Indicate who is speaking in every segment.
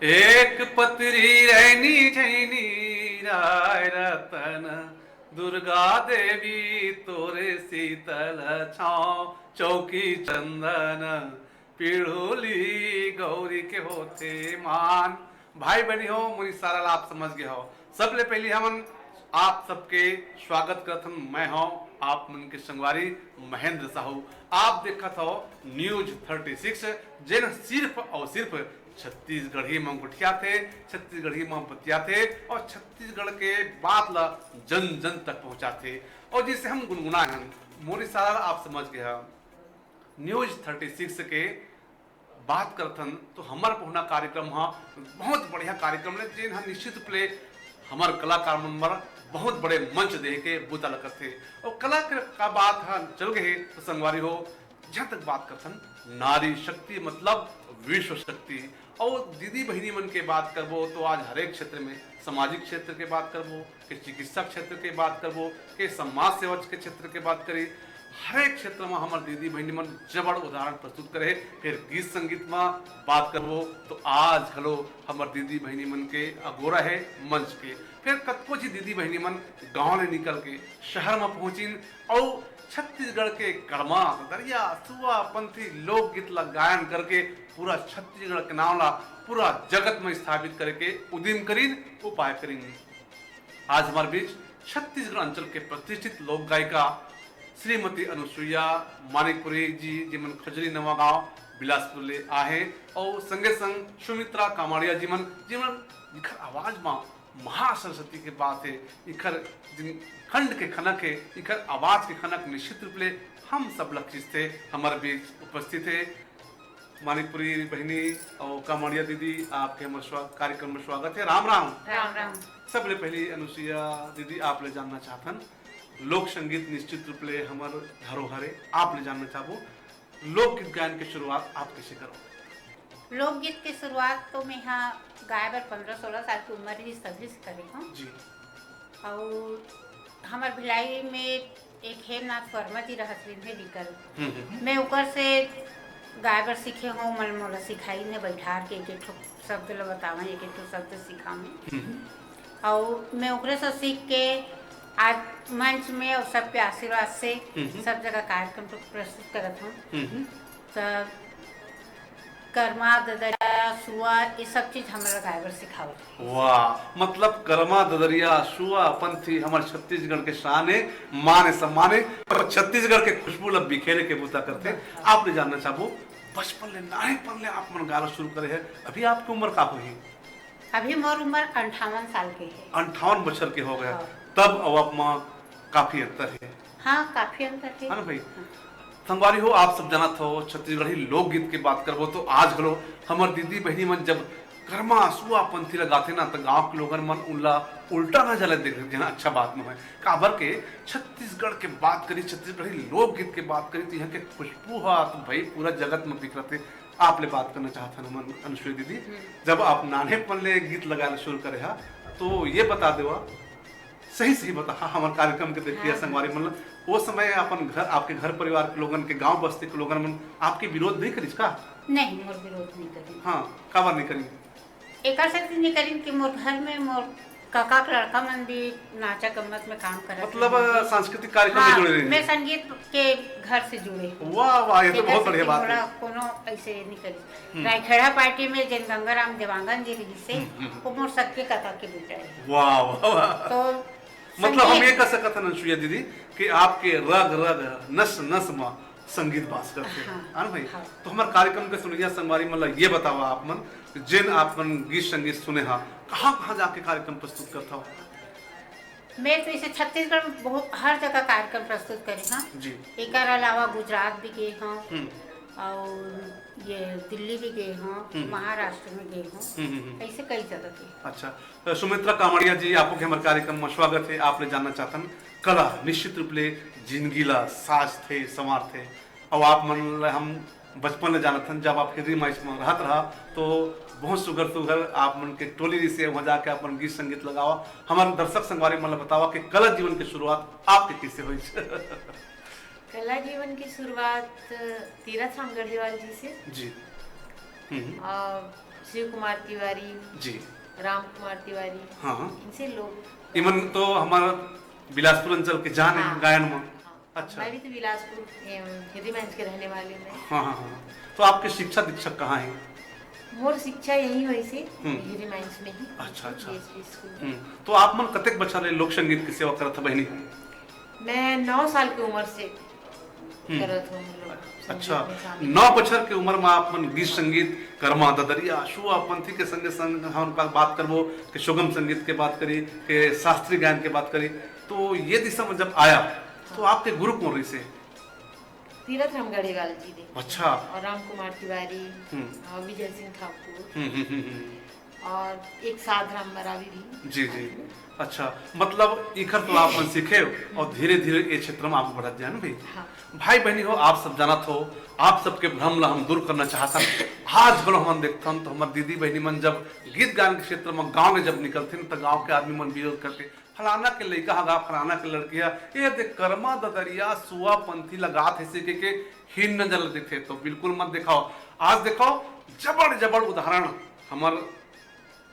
Speaker 1: एक पत्री रहनी छैनी राय रतन दुर्गा देवी तोरे शीतल छाँव चौकी चंदन पीढ़ोली गौरी के होते मान। भाई बहनी हो मुझे सारा आप समझ गए हो। सबले पहली हमन आप सबके स्वागत करथन। मैं हूं आप मन के संगवारी महेंद्र साहू। आप देखत हो न्यूज 36 जिन सिर्फ और सिर्फ छत्तीसगढ़ी में गुठिया थे, छत्तीसगढ़ी में बतिया थे और छत्तीसगढ़ के बात ला जन जन तक पहुंचा थे और जिसे हम गुनगुना हैं मोरी सारा आप समझ गया। न्यूज 36 के बात करथन तो हमार पहुना कार्यक्रम बहुत बढ़िया कार्यक्रम है जिन निश्चित प्ले हमार कलाकार मन बहुत बड़े मंच दे के बुता लगत थे और कला का बात चल गए तो संगवारी हो जहां तक बात करथन नारी शक्ति मतलब विश्व शक्ति और दीदी बहनी मन के बात करबो तो आज हर एक क्षेत्र में सामाजिक क्षेत्र के बात करबो के चिकित्सा क्षेत्र के बात करबो के समाज सेवा के क्षेत्र के बात करी हर एक क्षेत्र में हमारे दीदी बहनी मन जबड़ उदाहरण प्रस्तुत करे। फिर गीत संगीत में बात करबो तो आज हलो हमारे दीदी बहनी मन के अगोरा है मंच के। फिर कतको जी दीदी बहनी मन गांव ने निकल के शहर में पहुंचिन और छत्तीसगढ़ के कड़मा दरिया सुआ पंथी लोकगीत ला गायन करके पूरा छत्तीसगढ़ के नाम ला पूरा जगत में स्थापित करके उद्यम करीन उपाय करेंगे। आज हमारे बीच छत्तीसगढ़ अंचल के प्रतिष्ठित लोक गायिका श्रीमती अनुसुईया मानिकपुरी जी जिमन खजरी नवा गांव बिलासपुर ले आहे और संगे संग सुमित्रा कामाड़िया जिमन इखर आवाज में महासरस्वती के बात है। इखर खंड के खनक है, इखर आवाज के खनक निश्चित रूप ले हम सब लक्षित थे हमारे बीच उपस्थित है। मानिकपुरी बहनी और कामाड़िया दीदी आपके हमारे कार्यक्रम में स्वागत है। राम राम।
Speaker 2: राम राम।
Speaker 1: सबले पहली अनुसुईया दीदी आप ले जानना चाहतन लोक संगीत निश्चित रूप ले हमारे धरोहर है, आप ले जानना चाहो लोकगीत गायन की शुरुआत आप कैसे करो?
Speaker 2: लोकगीत की शुरुआत तो मैं यहाँ गाय बर 15-16 साल की उम्र ही सभी से करे हूँ
Speaker 1: जी।
Speaker 2: और हमारे भिलाई में एक हेमनाथ वर्मा जी रहत रिंधे निकल मैं ऊपर से गाय बर सीखे हूँ मन मोला सिखाई ने बैठार के एक शब्द ला बतावा एक शब्द सिखाऊँ और मैं ऊपर से सीख के आज मंच में और सबके आशीर्वाद से सब जगह कार्यक्रम प्रस्तुत करत हूँ। तो कर्मा ददरिया सुआ ये सब चीज हमारा गायबर सिखावत।
Speaker 1: वाह, मतलब कर्मा ददरिया सुआ पंथी हमारे छत्तीसगढ़ के शान है, मान है, सम्मान है और छत्तीसगढ़ के खुशबू लब बिखेरे के बूता करते। आप ले जानना चाहो बचपन ले नाहे पन ले आप मन गाना शुरू करे है, अभी आपकी उम्र का हुई?
Speaker 2: अभी मोर उम्र 58 साल के है।
Speaker 1: 58 बछर के हो गया तब अब आप माँ काफी अंतर है।
Speaker 2: हाँ काफी अंतर है
Speaker 1: ना भाई। संगवारी हो आप सब जानत हो छत्तीसगढ़ी लोकगीत की बात करबो तो आज हलो हमार दीदी बहनी मन जब कर्मा सुआ पंथी लगाते ना तो गांव के लोगन मन उल्ला उल्टा ना जले देख देना अच्छा बात न है। काबर के छत्तीसगढ़ के बात करी छत्तीसगढ़ी लोकगीत के बात करी तो यहाँ के खुशबू हा तो भाई पूरा जगत में बिखरते। आप ले बात करना चाहता ना अनुसुईया दीदी जब आप नानेपन ले गीत लगाना शुरू करे हा तो ये बता देवा सही बता हमारे कार्यक्रम के देखिए संगवारी मतलब वो समय अपन घर आपके घर परिवार के लोगन के गांव बस्ती के लोगन मन आपके विरोध नहीं करी का?
Speaker 2: नहीं मोर विरोध नहीं करी।
Speaker 1: हाँ काबर नहीं करी?
Speaker 2: एक शक्ति नहीं करी कि मोर घर में मोर काका के लड़का मन भी नाचा गम्मत में काम करत
Speaker 1: मतलब सांस्कृतिक कार्यक्रम में जुड़े रहे।
Speaker 2: मैं संगीत के घर से जुड़े।
Speaker 1: वाह वाह ये तो बहुत बढ़िया बात है।
Speaker 2: कोनो ऐसे नहीं करी। रायखेड़ा पार्टी में जन गंगाराम देवांगन जी रही से वो मोर सबके काका के बेटा है।
Speaker 1: वाह वाह।
Speaker 2: तो
Speaker 1: मतलब हम ये कह सकते हैं अनुसुईया दीदी कि आपके रग रग नस नस में संगीत बास करते हैं हाँ भाई। हाँ। तो हमारे कार्यक्रम के सुनिया संगवारी मतलब ये बतावा आप मन जिन आप मन गीत संगीत सुने हा कहाँ जाके कार्यक्रम प्रस्तुत करता हो?
Speaker 2: मैं तो इसे छत्तीसगढ़ में बहुत हर जगह कार्यक्रम प्रस्तुत करे हाँ जी। एक अलावा गुजरात भी गए हाँ और ये दिल्ली भी गए हूँ महाराष्ट्र में गए हूँ ऐसे कई जगह गए।
Speaker 1: अच्छा तो सुमित्रा कामाड़िया जी आपको के हमारे कार्यक्रम में स्वागत है। आप ले जानना चाहतन कला निश्चित रूप ले जिंदगी ला साज थे संवार थे और आप मन हम बचपन में जानत हन जब आप हिंदी मैच में रहत रहा तो बहुत सुगर आप मन के टोली से वहाँ जाके अपन गीत संगीत लगावा। हमारे दर्शक संगवारी मन बतावा कि कला जीवन की शुरुआत आपके किससे हुई?
Speaker 3: कला जीवन की शुरुआत तीरथ राम गढ़वाल जी से
Speaker 1: जी।
Speaker 3: और शिव कुमार तिवारी,
Speaker 1: जी।
Speaker 3: राम कुमार तिवारी,
Speaker 1: हाँ हाँ।
Speaker 3: इनसे लोग।
Speaker 1: इमन तो हमारा बिलासपुर अंचल के जान है
Speaker 3: हाँ,
Speaker 1: गायन में।
Speaker 3: हाँ।
Speaker 1: अच्छा।
Speaker 3: मैं भी तो बिलासपुर हिदीमंज के रहने वाली हूँ।
Speaker 1: हाँ हाँ हाँ। तो आपके शिक्षा दीक्षक कहाँ हैं?
Speaker 3: मोर शिक्षा यही हुई से
Speaker 1: हम्म।
Speaker 3: हिदीमंज में ही।
Speaker 1: अच्छा, अच्छा।
Speaker 3: DSP स्कूल में।
Speaker 1: तो आप मन कतेक बच्चा ले लोक संगीत की सेवा करत था बहनी?
Speaker 3: मैं 9 साल की उम्र से
Speaker 1: हम्म।
Speaker 3: करत हूँ लोग संगीत
Speaker 1: अच्छा,
Speaker 3: में शामिल।
Speaker 1: 9 बछर के उम्र में आप मन गीत संगीत कर्मा ददरिया शुआ पंथी के संगे संग हम बात करबो कि सुगम संगीत के बात करी कि शास्त्रीय गायन के बात करी, तो ये दिशा में जब आया तो आपके गुरु कौन रही से?
Speaker 3: तीरथ राम गढ़ेवाल जी ने।
Speaker 1: अच्छा।
Speaker 3: और राम कुमार तिवारी
Speaker 1: हम्म।
Speaker 3: और विजय सिंह ठाकुर
Speaker 1: हम्म।
Speaker 3: और एक साधराम बरावी भी।
Speaker 1: जी जी। अच्छा, मतलब इखर तो आप मन सीखे और धीरे धीरे ये क्षेत्र में आप बढ़त जाए ना भाई।
Speaker 3: हाँ।
Speaker 1: भाई बहनी हो, आप सब जानत हो, आप सबके भ्रम ला हम दूर करना चाहता। आज भलो हम देखता हूं तो हमारे दीदी बहनी मन जब गीत गान के क्षेत्र में गांव में जब निकलते तो गांव के आदमी मन विरोध करते, फलाना के लड़का हगा, फलाना के लड़किया, ये देख कर्मा ददरिया सुआ पंथी लगात है से के हीन न जल देते। तो बिल्कुल मत दिखाओ। आज देखो जबड़ जबड़ उदाहरण हमार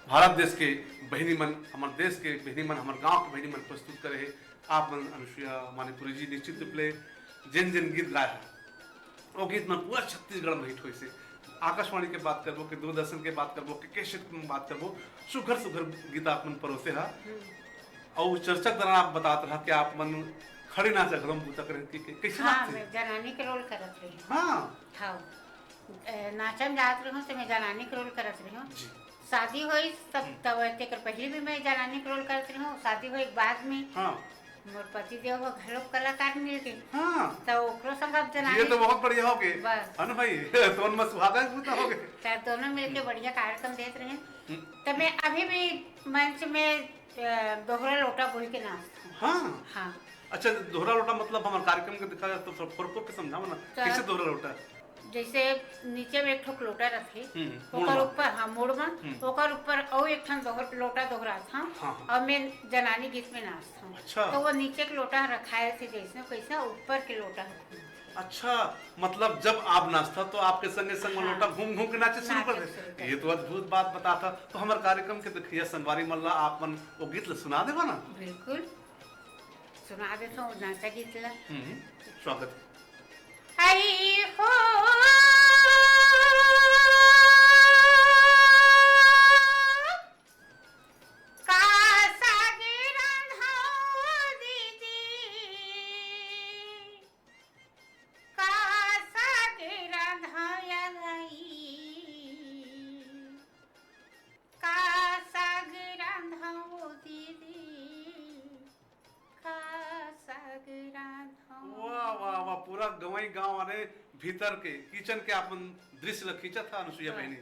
Speaker 1: भारत देश के बहनी मन, हमारे देश के बहनी मन, हमारे गांव के बहनी मन प्रस्तुत करे है। आप मन अनुसुईया मानिपुरी जी निश्चित रूप ले जिन जिन गीत गाए हैं वो गीत में पूरा छत्तीसगढ़ में हिट हुई से। आकाशवाणी के बात करबो कि दूरदर्शन के बात करबो कि कैसेट में बात करबो, सुघर सुघर गीत आप मन परोसे हा। और चर्चा के दौरान आप बताते रहा कि आप मन खड़ी नाच घरम पूछा करें कि कैसे
Speaker 2: हाँ,
Speaker 1: नाचते?
Speaker 2: मैं जनानी के रोल करत रही हूँ।
Speaker 1: हाँ
Speaker 2: हाँ, नाचम जात रही हूँ तो मैं जनानी के रोल करत रही हूँ।
Speaker 1: जी।
Speaker 2: शादी हुई तब तेकर पहले भी मैं जनानी के रोल करत रही हूँ। शादी हुई बाद में
Speaker 1: हाँ
Speaker 2: मोर पति देव हो घरों कलाकार मिल गए
Speaker 1: हाँ।
Speaker 2: तो ओकरो संग अब
Speaker 1: ये
Speaker 2: जनानी
Speaker 1: तो बहुत बढ़िया हो गए
Speaker 2: बस।
Speaker 1: है ना भाई। तो उनमें सुहागा पूछता हो गए।
Speaker 2: तब दोनों मिलके बढ़िया कार्यक्रम देते रहे। तो मैं अभी भी मंच में दोहरा लोटा बोल के नाचती हूँ।
Speaker 1: हाँ
Speaker 2: हाँ,
Speaker 1: अच्छा, दोहरा लोटा मतलब हमारे कार्यक्रम के दिखाया तो फोर के समझाओ ना कैसे दोहरा लोटा?
Speaker 2: जैसे नीचे में एक ठोक लोटा रखे,
Speaker 1: मुड़
Speaker 2: ओकर
Speaker 1: में।
Speaker 2: ऊपर हाँ मुड़ में, ओकर ऊपर और एक ठन लोटा दोहरा था।
Speaker 1: हाँ।
Speaker 2: और मैं जनानी गीत में नाचता हूँ।
Speaker 1: अच्छा।
Speaker 2: तो वो नीचे के लोटा रखाए थे जैसे कैसा ऊपर के लोटा रखे।
Speaker 1: अच्छा, मतलब जब आप नाचता तो आपके संगे संग वो
Speaker 2: हाँ।
Speaker 1: लोटा घूम घूम के नाचे शुरू कर
Speaker 2: नाचे शुरू
Speaker 1: देते।
Speaker 2: कर
Speaker 1: ये तो अद्भुत बात बताता। तो हमारे कार्यक्रम के देखिए संगवारी मल्ला आप मन वो गीत सुना देवा ना?
Speaker 2: बिल्कुल सुना देता हूँ नाचा गीत ला।
Speaker 1: स्वागत है।
Speaker 2: आई हो
Speaker 1: वाह वाह वाह, पूरा गवई गांव वाले भीतर के किचन के अपन दृश्य खींचा था अनुसुईया बहनी।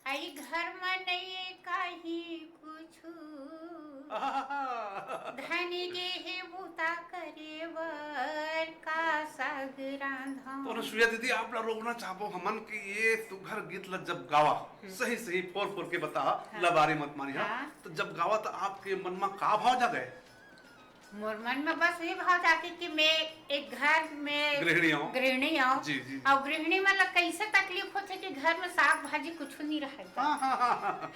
Speaker 2: आई घर में नहीं कहीं कुछ धनी के हे बूता करे वर का साग रांधा।
Speaker 1: तो अनुसुईया दीदी आप ला रोकना चाहो हमन कि ये सुघर गीत ला जब गावा सही सही फोर फोर के बता लबारी मत मानी। हाँ। तो जब गावा तो आपके मन में का भाव जा गए?
Speaker 2: मोर मन में बस ये भाव जाती कि मैं एक घर में
Speaker 1: गृहिणी हूँ।
Speaker 2: जी जी। और गृहिणी में कैसे तकलीफ होते कि घर में साग भाजी कुछ नहीं रहता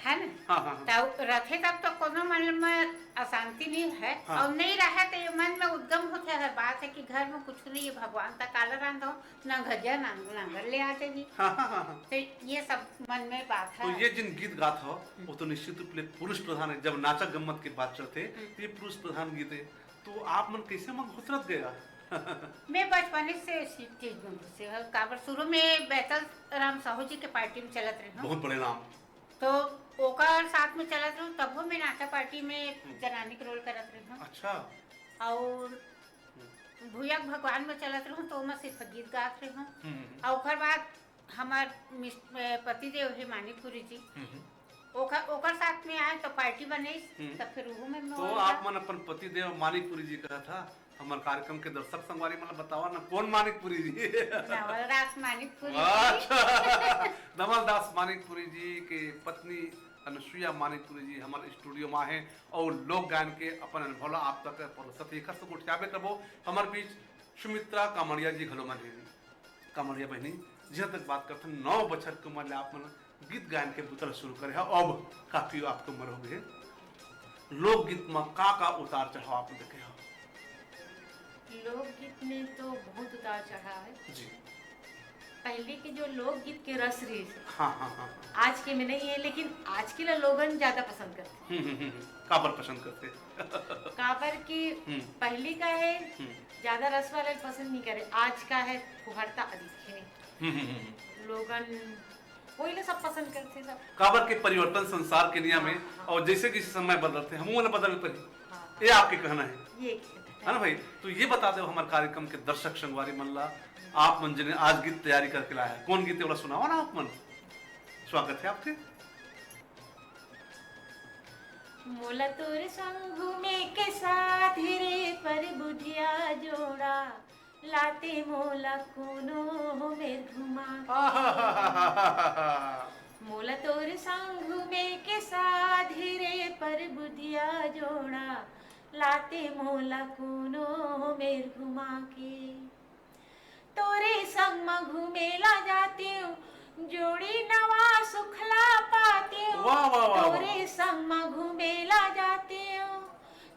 Speaker 2: है ना। तो रखे तब तो कोनो मन में अशांति नहीं है। और नहीं रहे तो मन में उद्गम होता है बात है कि घर में कुछ नहीं है, भगवान तक काला रांधो ना घजिया नांगर ले आते जी। तो ये सब मन में बात है।
Speaker 1: तो ये जिन गीत गात हो वो तो निश्चित रूप से पुरुष प्रधान है। जब नाचा गम्मत की बात चलते ये पुरुष प्रधान गीत है। तो आप मन कैसे मन घुसरत गया?
Speaker 2: मैं बचपन से चीज में घुसे काबर शुरू में बैतल राम साहू जी के पार्टी में चलत रही हूँ।
Speaker 1: बहुत बड़े नाम।
Speaker 2: तो ओकर साथ में चलत रहूँ तब मैं नाचा पार्टी में जनानी के रोल करत रही हूँ।
Speaker 1: अच्छा।
Speaker 2: और भूयक भगवान में चलत रहूँ तो मैं सिर्फ गीत गात रही हूँ। और ओकर बाद हमार पति देव है मानिकपुरी जी, ओकर साथ में आए तो पार्टी बने तब फिर वो में
Speaker 1: तो आप मन अपन पति देव मानिकपुरी जी कहा था हमार कार्यक्रम के दर्शक संगवारी मतलब बतावा ना कौन मानिकपुरी जी
Speaker 2: नवल रास मानिकपुरी
Speaker 1: अच्छा नवल दास मानिकपुरी जी के पत्नी अनुसुईया मानिकपुरी जी हमारे स्टूडियो में है और लोक गायन के अपन अनुभव आप तक परसत एक सब उठाबे करबो हमारे बीच सुमित्रा कामड़िया जी घलो मन है कामड़िया बहनी जहाँ तक बात करते हैं 9 बछर के उम्र आप मन गीत गायन के बुतल शुरू करे है अब काफी आपको उम्र हो गए लोकगीत में का उतार चढ़ाव आप देखे हो
Speaker 3: लोकगीत में तो बहुत उतार चढ़ाव है
Speaker 1: जी
Speaker 3: पहले के जो लोकगीत के रस रे
Speaker 1: हाँ हाँ हाँ
Speaker 3: आज के में नहीं है लेकिन आज के लोगन ज्यादा पसंद करते
Speaker 1: काबर पसंद करते
Speaker 3: काबर की पहले का है
Speaker 1: हम्म,
Speaker 3: ज्यादा रस वाला पसंद नहीं करे आज का है फुहरता अधिक है लोगन वही ना सब पसंद करते सब
Speaker 1: काबर के परिवर्तन संसार के नियम है और जैसे किसी समय बदलते हैं हम बदल पड़ी
Speaker 3: हाँ,
Speaker 1: ये आपके कहना है
Speaker 3: ये
Speaker 1: है ना भाई तो ये बता दो हमारे कार्यक्रम के दर्शक संगवारी मल्ला आप मन जिन्हें आज गीत तैयारी करके लाया है कौन गीत वाला सुनाओ ना आप मन स्वागत है आपके
Speaker 3: मोला तोर संग घूमे के साथ रे पर बुधिया जोड़ा लाते मोला कोनो मेर घुमा मोला तोर संग घूमे के साथ रे पर बुधिया जोड़ा लाते मोला कोनो मेर घुमा के तोरे संग में घूमेला जाती हूँ जोड़ी नवा सुखला पाती हूँ
Speaker 1: वाह वाह वाह
Speaker 3: तोरे संग में घूमेला जाती हूँ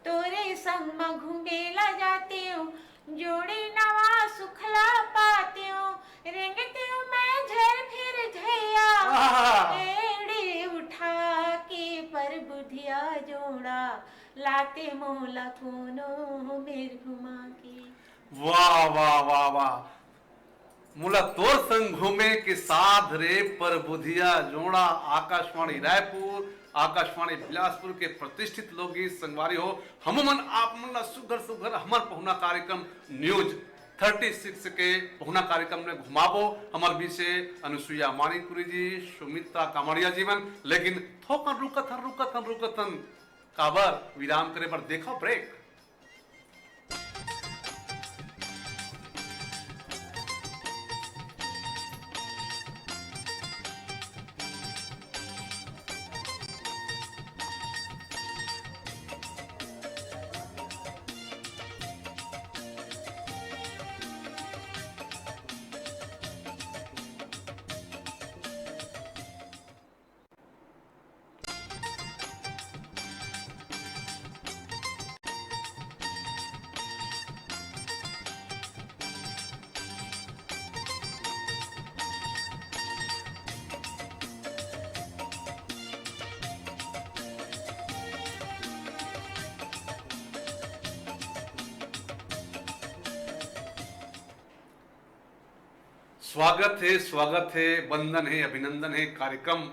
Speaker 3: तोरे संग में घूमेला जाती हूँ जोड़ी नवा सुखला पाती हूँ रेंगती हूँ मैं झर फिर झैया एड़ी उठा के पर बुधिया जोड़ा लाते मोला कोनो मेर घुमा के
Speaker 1: वाह वाह वाह वाह मुला तोर संग घूमे के साध रे पर बुधिया जोड़ा आकाशवाणी रायपुर आकाशवाणी बिलासपुर के प्रतिष्ठित लोकगीत संगवारी हो हम मन आप मन सुघर सुघर हमार पहुना कार्यक्रम न्यूज 36 के पहुना कार्यक्रम में घुमाबो हमार बीच से अनुसुईया मानिकपुरी जी सुमित्रा कामड़िया जीवन लेकिन थोकन रुकथन काबर विराम करे पर देखो ब्रेक स्वागत है वंदन है अभिनंदन है कार्यक्रम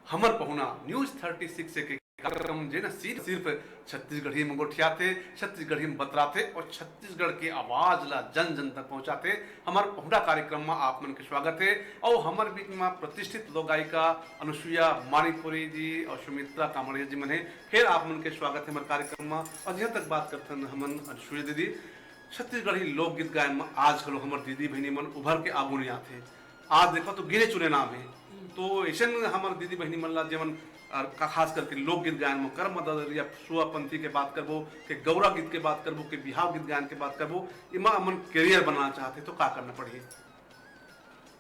Speaker 1: हमर पहुना न्यूज 36 से के कार्यक्रम जे ना सिर्फ छत्तीसगढ़ी में गोठियाते छत्तीसगढ़ी में बतराते और छत्तीसगढ़ की आवाज ला जन जन तक पहुंचाते हमार पहुना कार्यक्रम में आप मन के स्वागत है और हमारे बीच में प्रतिष्ठित लोक गायिका अनुसुईया मानिकपुरी जी और सुमित्रा कामड़िया जी मन है फिर आप मन के स्वागत है हमारे कार्यक्रम में और जहाँ तक बात करते हैं हमन अनुसुईया दीदी छत्तीसगढ़ी लोकगीत गायन में आज कल हमारे दीदी बहनी मन उभर के आगू नहीं आते आज देखो तो गिने चुने नाम है तो ऐसे हमारे दीदी बहनी मन ला जीवन खास करके लोकगीत गायन में कर्म मदद या सुआपंथी के बात करबो के गौरा गीत के बात करबो के बिहाव गीत गायन के बात करबो इमा हमन करियर बनाना चाहते तो क्या करना पड़ेगी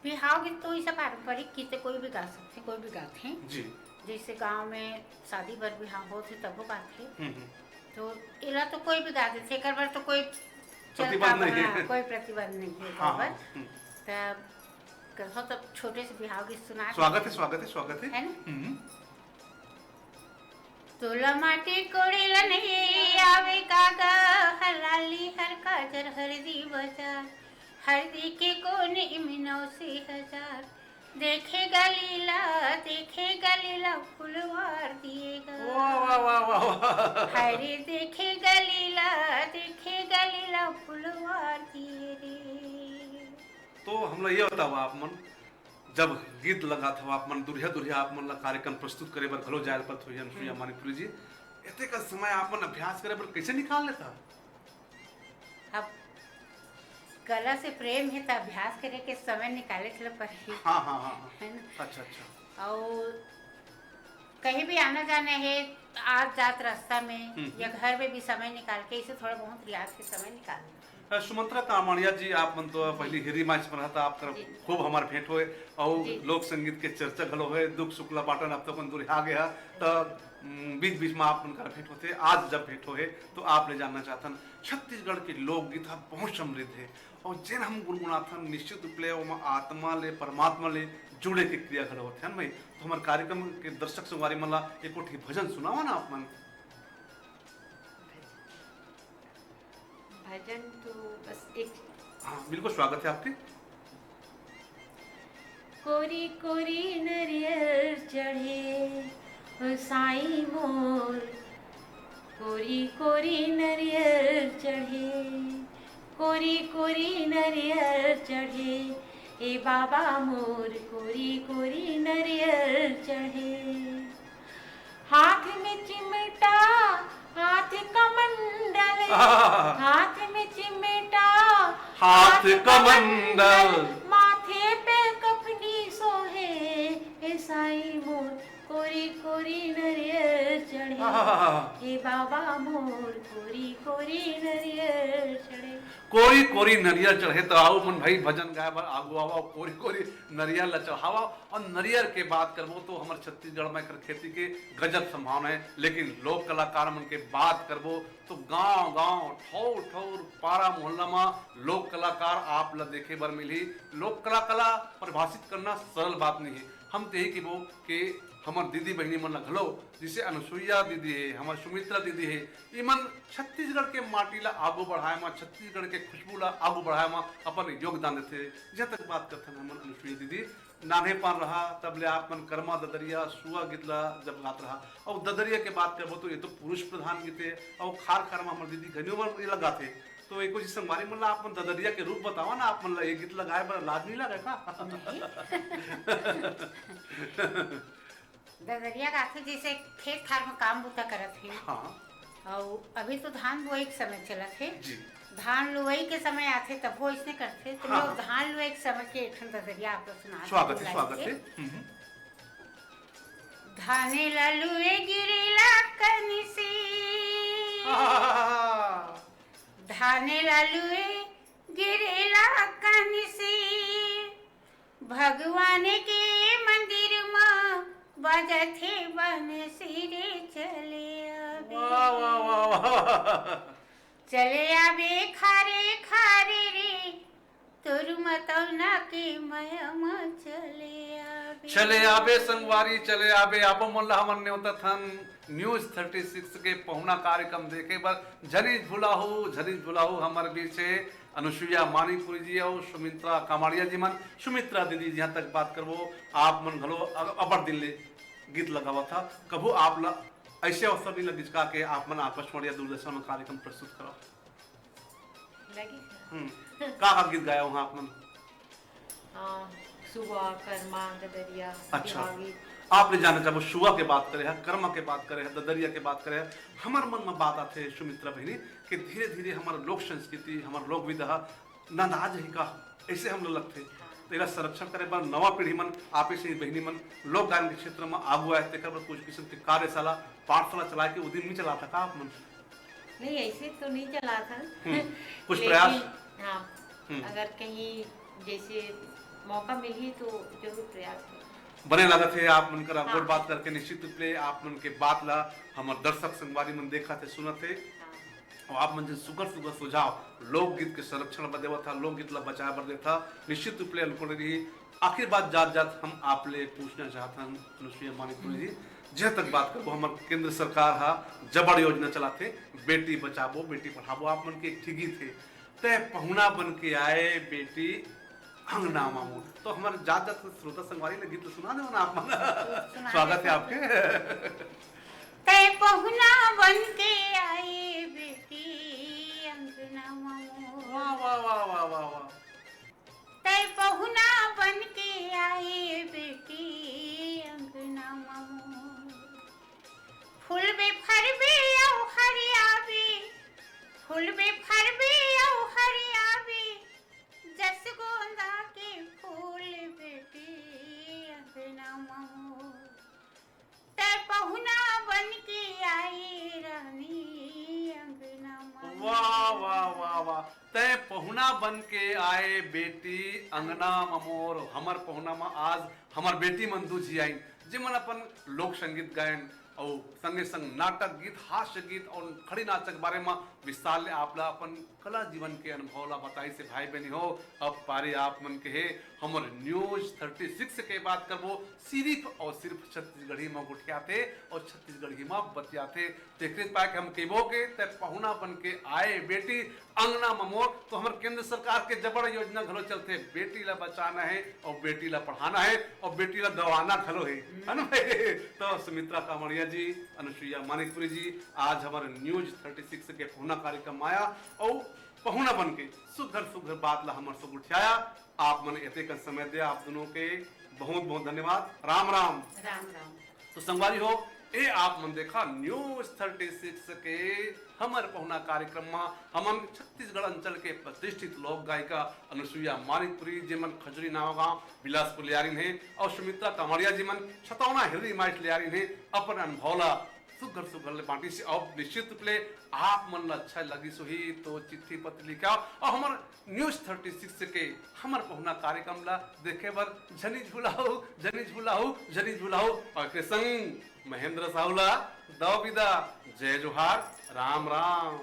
Speaker 2: बिहाव गीत तो ऐसा पारंपरिक गीत कोई भी गा सकते कोई भी गाते हैं
Speaker 1: जी
Speaker 2: जैसे गांव में शादी भर बिहाव हो थे तब वो गाते तो इला तो कोई भी गा देते एक बार तो कोई
Speaker 1: प्रतिबंध नहीं है
Speaker 2: कोई प्रतिबंध नहीं है
Speaker 1: हाँ,
Speaker 2: तब कहो तब छोटे से बिहाव गीत सुना
Speaker 1: स्वागत है
Speaker 2: ना तोला माटी कोड़ेला नहीं आवे कागा हलाली हर काजर हरदी बाजार हरदी के कोने में 9,000 देखेगा लीला फुलवार दिएगा
Speaker 1: वाह वाह वाह
Speaker 2: हरे देखेगा लीला फुलवार दिए रे
Speaker 1: तो हम ये बताओ आप मन जब गीत लगा था आप मन दुरिया आप मन कार्यक्रम प्रस्तुत करे बर घलो जायल पर थोड़ी अनुसुईया मानिकपुरी जी एते का समय आप मन अभ्यास करे बर कैसे निकाल लेता
Speaker 2: अब कला से प्रेम है तो अभ्यास करे के समय निकाले चलो पड़ी,
Speaker 1: हाँ हाँ हाँ हाँ।
Speaker 2: है ना।
Speaker 1: अच्छा अच्छा।
Speaker 2: और कहीं भी आना जाना है, आज जात रास्ता में या घर में भी समय निकाल के इसे थोड़ा बहुत रियाज के समय निकालना।
Speaker 1: सुमंत्रा कामड़िया जी, आप मन तो पहली हिरी मैच पर रहता, आप
Speaker 2: जी।
Speaker 1: खूब हमार भेंट होए और
Speaker 2: जी।
Speaker 1: लोक संगीत के चर्चा घलो होए, दुख शुक्ला पाटन अब तक दूर आ गया तो बीच बीच में आप उनका भेंट होते। आज जब भेंट होए तो आप ले जानना चाहतन छत्तीसगढ़ के लोकगीत हा बहुत समृद्ध है और जेन हम गुनगुनाथन निश्चित रूप ले ओमा आत्मा ले परमात्मा ले जुड़े के क्रिया घलो होते हैं भाई। तो हमारे कार्यक्रम के दर्शक संगवारी मन ला एको ठी भजन सुनावा ना आप मन।
Speaker 3: भजन तो बस एक,
Speaker 1: हाँ बिल्कुल, स्वागत है आपके।
Speaker 3: कोरी कोरी नरियर चढ़े ओ साईं मोर, कोरी कोरी नरियर चढ़े, कोरी कोरी नरियर चढ़े, ए बाबा मोर कोरी कोरी नरियर चढ़े। हाथ में चिमटा हाथ कमंडल, हाथ में चिमटा
Speaker 1: हाथ कमंडल,
Speaker 3: माथे पे कफनी सोहे, ए साईं मोर कोरी कोरी नरियर चढ़े, ए बाबा मोर कोरी कोरी नरियर चढ़े।
Speaker 1: कोरी कोरी नरियर चढ़े तो आओ मन भाई भजन गाए बर आगू आवा, कोरी कोरी नरियर ला चढ़ावा। और नरियर के बात करबो तो हमारे छत्तीसगढ़ में कर खेती के गजब संभावना है, लेकिन लोक कलाकार मन के बात करबो तो गांव गांव ठौर ठौर पारा मोहल्ला में लोक कलाकार आप ला देखे बर मिली। लोक कला परिभाषित करना सरल बात नहीं है। हम तो यही कहबो कि हमार दीदी बहनी मन घलो, जिसे अनुसुईया दीदी है, हमार सुमित्रा दीदी है, इमन छत्तीसगढ़ के माटी ला आगू बढ़ाए में, छत्तीसगढ़ के खुशबू ला आगू बढ़ाए में अपन योगदान देते। जहाँ तक बात करते हैं हमन अनुसुईया दीदी नाने पान रहा तब ले आप मन कर्मा ददरिया सुआ गीत ला जब गात रहा। और ददरिया के बात करबो तो ये तो पुरुष प्रधान गीत है और खार खार में हमार दीदी घनियों में ये लगाते। तो एक चीज संगवारी मन ला आप मन ददरिया के रूप बतावा ना, आप मन ला ये गीत लगाए बर लाज नहीं लगे का?
Speaker 2: ददरिया गाथे जैसे खेत खार में काम बूता करत है।
Speaker 1: हाँ।
Speaker 2: और अभी तो धान बुआई के समय चलत है,
Speaker 1: जी।
Speaker 2: धान लुआई के समय आथे तब वो इसने करते। तो
Speaker 1: हाँ।
Speaker 2: लोग धान लुआई के समय के एक ददरिया आप लोग सुना।
Speaker 1: स्वागत है, स्वागत है।
Speaker 2: धाने ला लुए गिरेला कनिसी, धाने ला लुए गिरेला कनिसी, भगवान के मंदिर में बजत है बंसी रे चले आबे।
Speaker 1: वाह वाह वाह वाह।
Speaker 2: चले आबे खारे खारे रे तोर मतौना के मयमा चले आबे।
Speaker 1: चले आबे संगवारी चले आबे आप मोल्ला हमन ने होता थन न्यूज 36 के पहुना कार्यक्रम देखे पर झनीज भुलाहू हमारे बीच है अनुसुईया मानीपुरी जी और सुमित्रा कामड़िया जी मन। सुमित्रा दीदी जहाँ तक बात करबो आप मन घलो अबर दिल ले गीत लगावा था, कभू आप ला ऐसे अवसर नहीं लगी जिसका के आप मन आकाशवाणी या दूरदर्शन में कार्यक्रम प्रस्तुत करो
Speaker 3: लगी
Speaker 1: का गीत गाया वहाँ आप मन?
Speaker 3: सुबह कर्मा ददरिया
Speaker 1: अच्छा।
Speaker 3: दिवागी।
Speaker 1: आपने जाना चाहो शुआ के बात करे है, कर्मा के बात करे है, ददरिया के बात करे है, हमार मन में बात आते है सुमित्रा बहनी कि धीरे धीरे हमारा लोक संस्कृति हमारा लोक विधा नंदाज ही का ऐसे हम लोग लगते। तो इसका संरक्षण करे पर नवा पीढ़ी मन आप से बहनी मन लोक गायन के क्षेत्र में आगू आए तेकर पर कुछ किस्म के कार्यशाला पाठशाला चला के उदिन नहीं चला था का आप मन?
Speaker 3: नहीं ऐसे तो नहीं चला था
Speaker 1: कुछ
Speaker 3: लेकिन
Speaker 1: प्रयास?
Speaker 3: हाँ, अगर कहीं जैसे मौका मिली तो जरूर प्रयास करें।
Speaker 1: बने लागत है आप मन कर
Speaker 3: हाँ।
Speaker 1: बात करके निश्चित रूप से आप मन के बात ला हमारे दर्शक संगवारी मन देखा थे सुनत है और आप मन जो सुगर सुगर सुझाव लोकगीत के संरक्षण बर देवा था, लोकगीत ला बचाए बर देता निश्चित रूप से अनुकूल रही। आखिर बात जात जात हम आप ले पूछना चाहता हूँ अनुसुईया मानीपुरी जी, जहाँ तक बात करो हमारे केंद्र सरकार हा जबड़ योजना चलाते बेटी बचाओ बेटी पढ़ाओ। आप मन के एक ठिगी थे तय पहुना बन के आए बेटी अंगना मामू। तो हमारे जात जात श्रोता संगवारी ले गीत सुना दो ना आप मन। स्वागत है आपके।
Speaker 2: तय पहुना बन के आए बेटी अंगना मामू।
Speaker 1: वाह वाह वाह वाह वाह वाह।
Speaker 2: तय पहुना बन के आए बेटी अंगना मामू। फूल बे फरबे औ हरियाबे, फूल बे फरबे औ
Speaker 1: पहुना बन के आए बेटी अंगना ममोर, हमर पहुना में आज हमर बेटी मंदू जी आई, जिमन अपन लोक संगीत गायन और संगे संग नाटक गीत, हास्य गीत और खड़ी नाचक बारे में विस्तार ले आपला अपन कला जीवन के अनुभव ला बताई से भाई बहनी हो। अब पारे आप मन के है हमर न्यूज 36 के बात करबो सिर्फ और सिर्फ छत्तीसगढ़ी में गुठियाते और छत्तीसगढ़ी में बतियाते। देख पाए कि हम केबो के ते पहुना बन के आए बेटी अंगना ममोर, तो हमर केंद्र सरकार के जबड़ योजना घलो चलते, बेटी ला बचाना है और बेटी ला पढ़ाना है और बेटी ला गवाना घलो है ना भाई। तो सुमित्रा कामड़िया जी, अनुसुईया मानिकपुरी जी आज हमारे न्यूज 36 के पहुना कार्यक्रम आया और पहुना बन के सुघर सुघर बात ला हमर सब उठाया। आप मन एते का समय दे, आप दोनों के बहुत बहुत धन्यवाद। राम राम।
Speaker 2: राम राम।
Speaker 1: तो संगवारी हो ए आप मन देखा न्यूज 36 के हमर पहुना कार्यक्रम में हमन छत्तीसगढ़ अंचल के प्रतिष्ठित लोक गायिका अनुसुईया मानिकपुरी जी मन खजूरी नाव गांव बिलासपुर लियारिन है और सुमित्रा कामड़िया जी मन छतौना हृदय माइट लियारिन है अपन अनुभवला सुघर सुघर ले बाटी से। अब निश्चित रूप ले आप मन अच्छा लगी सोही तो चिट्ठी पत्र लिखा और हमर न्यूज 36 के हमर पहुना कार्यक्रम ला देखे बर झनी झुलाऊ झनी झुलाऊ झनी झुलाऊ और के संग महेंद्र साहुला दो विदा। जय जोहार। राम राम।